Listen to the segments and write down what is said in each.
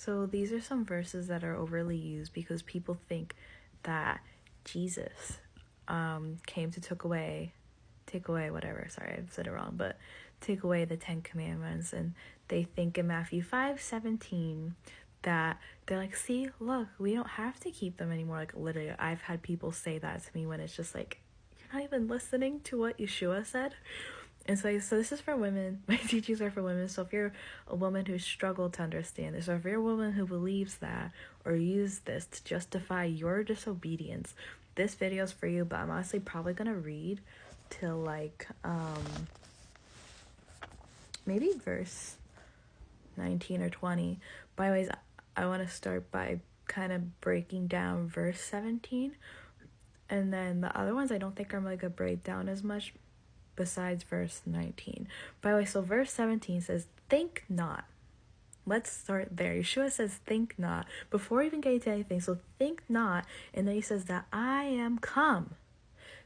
So these are some verses that are overly used because people think that Jesus came to take away whatever, sorry, I've said it wrong, but take away the 10 commandments. And they think in Matthew 5:17 that they're like, see, look, we don't have to keep them anymore. Like, literally, I've had people say that to me when it's just like, you're not even listening to what Yeshua said. And so this is for women. My teachings are for women. So if you're a woman who struggled to understand this, or if you're a woman who believes that or use this to justify your disobedience, this video is for you. But I'm honestly probably gonna read till like maybe verse 19 or 20. By the way, I want to start by kind of breaking down verse 17, and then the other ones I don't think I'm like a breakdown as much besides verse 19. By the way, so verse 17 says, think not. Let's start there. Yeshua says, think not, before even getting to anything. So think not, and then he says that I am come,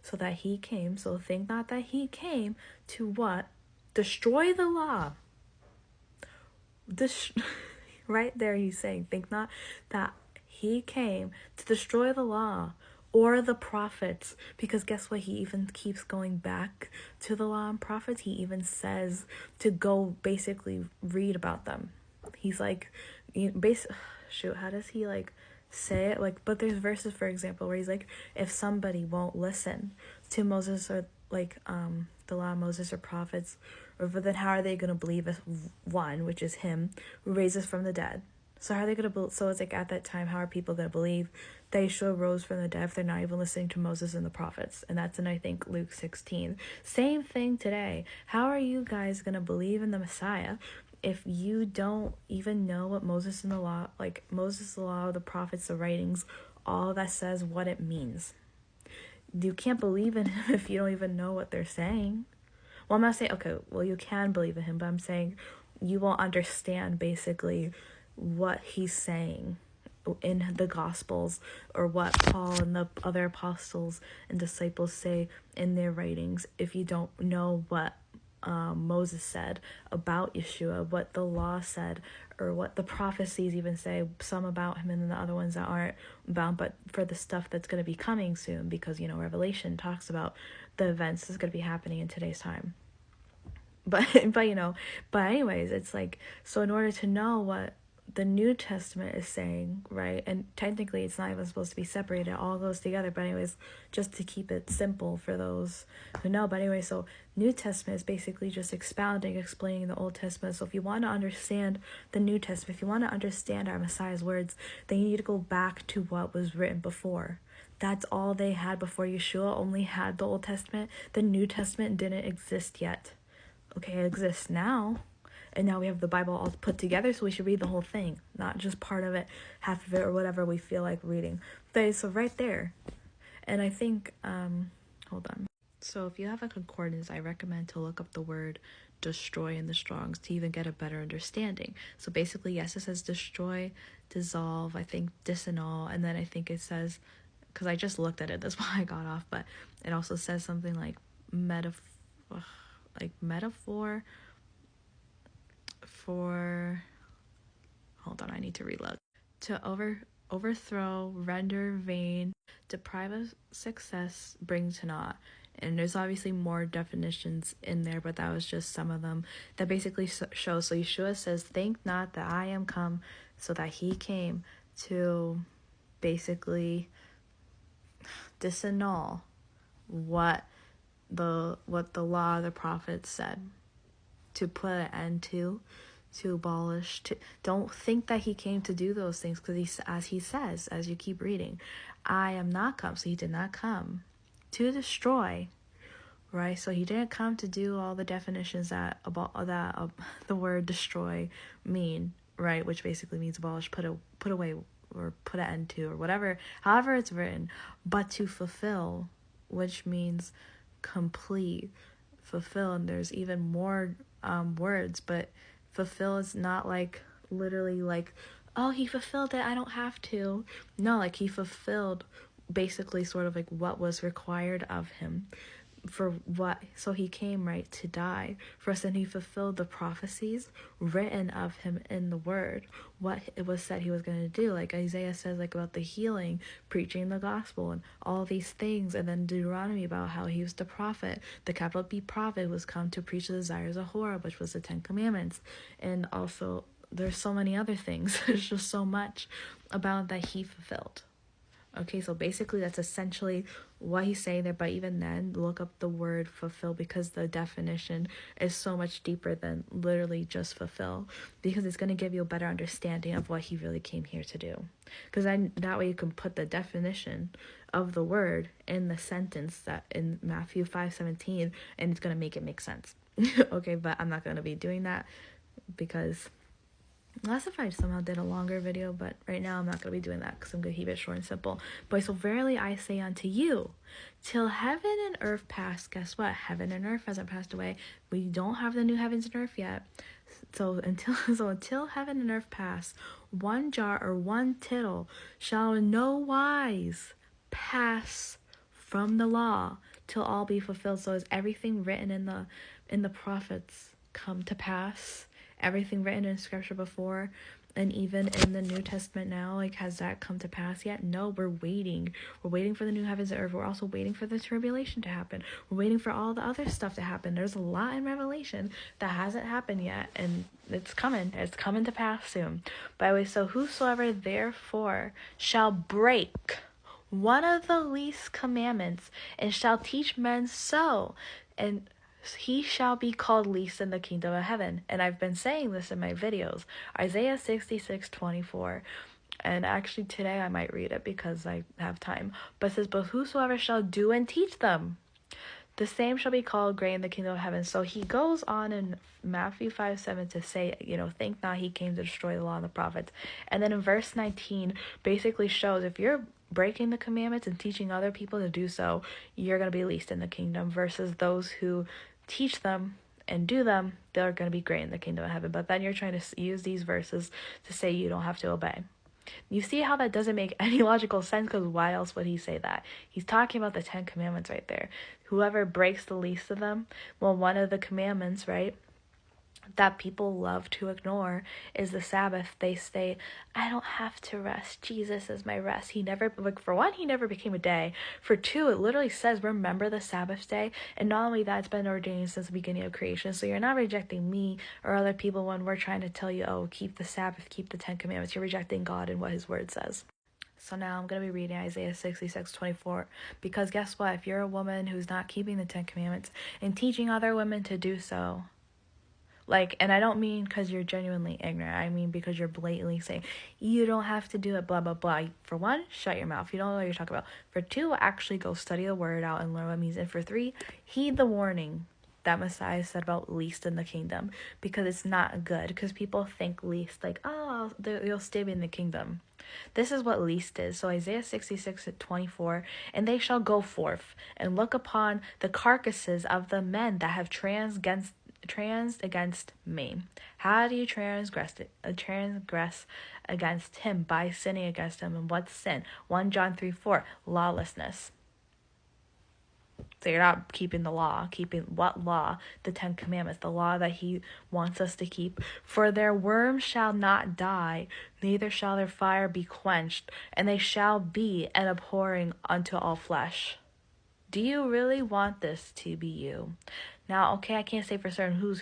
so that he came. So think not that he came to what? Destroy the law. Right there he's saying, think not that he came to destroy the law or the prophets, because guess what, he even keeps going back to the law and prophets. He even says to go basically read about them. He's like, how does he like say it? Like, but there's verses, for example, where he's like, if somebody won't listen to Moses or like the law of Moses or prophets, or then how are they going to believe if one, which is him, who raises from the dead? So how are they going to so it's like, at that time, how are people going to believe that Yeshua rose from the dead if they're not even listening to Moses and the prophets? And that's in, I think, Luke 16. Same thing today. How are you guys going to believe in the Messiah if you don't even know what Moses and the law, like Moses, the law, the prophets, the writings, all that says what it means? You can't believe in him if you don't even know what they're saying. Well, I'm not saying, okay, well, you can believe in him, but I'm saying you won't understand basically what he's saying in the Gospels, or what Paul and the other apostles and disciples say in their writings, if you don't know what Moses said about Yeshua, what the law said, or what the prophecies even say, some about him and then the other ones that aren't about, but for the stuff that's going to be coming soon, because, you know, Revelation talks about the events that's going to be happening in today's time. But anyways, it's like, so in order to know what the New Testament is saying, right, and technically it's not even supposed to be separated, it all goes together, but anyways, just to keep it simple for those who know. But anyway, so New Testament is basically just explaining the Old Testament. So if you want to understand the New Testament, if you want to understand our Messiah's words, then you need to go back to what was written before. That's all they had before. Yeshua only had the Old Testament. The New Testament didn't exist yet. Okay, it exists now. And now we have the Bible all put together, so we should read the whole thing, not just part of it, half of it, or whatever we feel like reading. So right there. And I think, hold on. So if you have a concordance, I recommend to look up the word destroy in the Strongs to even get a better understanding. So basically, yes, it says destroy, dissolve, I think disannul, and then I think it says, because I just looked at it, that's why I got off, but it also says something like metaphor for, hold on, I need to reload. To overthrow, render vain, deprive of success, bring to naught. And there's obviously more definitions in there, but that was just some of them that basically shows. So Yeshua says, think not that I am come, so that he came to basically disannul what the law, the prophets said, to put an end to abolish. Don't think that he came to do those things, because as he says, as you keep reading, I am not come. So he did not come to destroy, right? So he didn't come to do all the definitions that the word destroy mean, right? Which basically means abolish, put away, or put an end to, or whatever, however it's written, but to fulfill, which means complete, fulfill. And there's even more words, but fulfill is not like literally like, oh, he fulfilled it, I don't have to. No, like he fulfilled basically sort of like what was required of him. so he came, right, to die for us, and he fulfilled the prophecies written of him in the word, what it was said he was going to do. Like Isaiah says, like about the healing, preaching the gospel, and all these things. And then Deuteronomy about how he was the prophet, the capital B prophet, was come to preach the desires of Horeb, which was the 10 Commandments. And also there's so many other things. There's just so much about that he fulfilled. Okay, so basically that's essentially what he's saying there. But even then, look up the word fulfill, because the definition is so much deeper than literally just fulfill, because it's going to give you a better understanding of what he really came here to do. Because that way you can put the definition of the word in the sentence that in Matthew 5:17, and it's going to make it make sense. Okay, but I'm not going to be doing that, because unless if I somehow did a longer video, but right now I'm not going to be doing that, because I'm going to keep it short and simple. But so verily I say unto you, till heaven and earth pass. Guess what? Heaven and earth hasn't passed away. We don't have the new heavens and earth yet. So until heaven and earth pass, one jot or one tittle shall in no wise pass from the law till all be fulfilled. So is everything written in the prophets come to pass? Everything written in scripture before, and even in the New Testament now, like, has that come to pass yet? No, we're waiting. We're waiting for the new heavens and earth. We're also waiting for the tribulation to happen. We're waiting for all the other stuff to happen. There's a lot in Revelation that hasn't happened yet, and it's coming. It's coming to pass soon. By the way, so whosoever therefore shall break one of the least commandments and shall teach men so, and he shall be called least in the kingdom of heaven. And I've been saying this in my videos. Isaiah 66:24. And actually today I might read it because I have time. But it says, but whosoever shall do and teach them, the same shall be called great in the kingdom of heaven. So he goes on in Matthew 5:7 to say, think not he came to destroy the law and the prophets. And then in verse 19 basically shows if you're breaking the commandments and teaching other people to do so, you're going to be least in the kingdom, versus those who teach them and do them, they're going to be great in the kingdom of heaven. But then you're trying to use these verses to say you don't have to obey. You see how that doesn't make any logical sense, because why else would he say that? He's talking about the 10 commandments right there. Whoever breaks the least of them, well, one of the commandments, right, that people love to ignore is the Sabbath. They say, I don't have to rest. Jesus is my rest. He never, for one, he never became a day. For two, it literally says, remember the Sabbath day. And not only that, it's been ordained since the beginning of creation. So you're not rejecting me or other people when we're trying to tell you, oh, keep the Sabbath, keep the 10 commandments. You're rejecting God and what his word says. So now I'm going to be reading Isaiah 66:24, because guess what? If you're a woman who's not keeping the 10 commandments and teaching other women to do so, and I don't mean because you're genuinely ignorant. I mean because you're blatantly saying, you don't have to do it, blah, blah, blah. For one, shut your mouth. You don't know what you're talking about. For two, actually go study the word out and learn what it means. And for three, heed the warning that Messiah said about least in the kingdom, because it's not good. Because people think least, you'll stay in the kingdom. This is what least is. So Isaiah 66:24, and they shall go forth and look upon the carcasses of the men that have transgressed against me. How do you transgress against him? By sinning against him. And what's sin? 1 John 3:4, lawlessness. So you're not keeping the law. Keeping what law? The 10 commandments, the law that he wants us to keep. For their worm shall not die, neither shall their fire be quenched, and they shall be an abhorring unto all flesh. Do you really want this to be you? Now, okay, I can't say for certain who's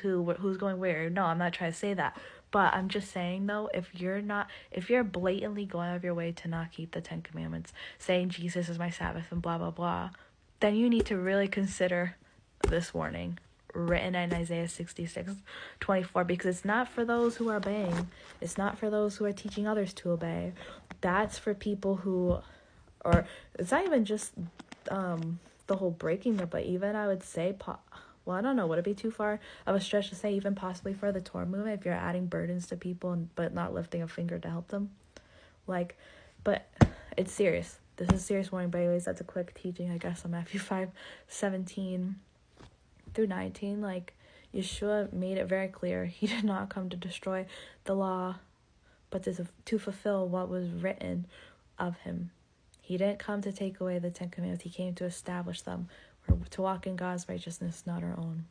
going where. No, I'm not trying to say that. But I'm just saying, though, if you're blatantly going out of your way to not keep the 10 commandments, saying Jesus is my Sabbath and blah, blah, blah, then you need to really consider this warning written in Isaiah 66:24, because it's not for those who are obeying. It's not for those who are teaching others to obey. That's for people who, or it's not even just the whole breaking it, but even I would say, I don't know, would it be too far of a stretch to say even possibly for the Torah movement, if you're adding burdens to people but not lifting a finger to help them? But it's serious. This is a serious warning. But anyways, that's a quick teaching, I guess, on Matthew 5:17 through 19. Yeshua made it very clear. He did not come to destroy the law, but to fulfill what was written of him. He didn't come to take away the 10 commandments. He came to establish them or to walk in God's righteousness, not our own.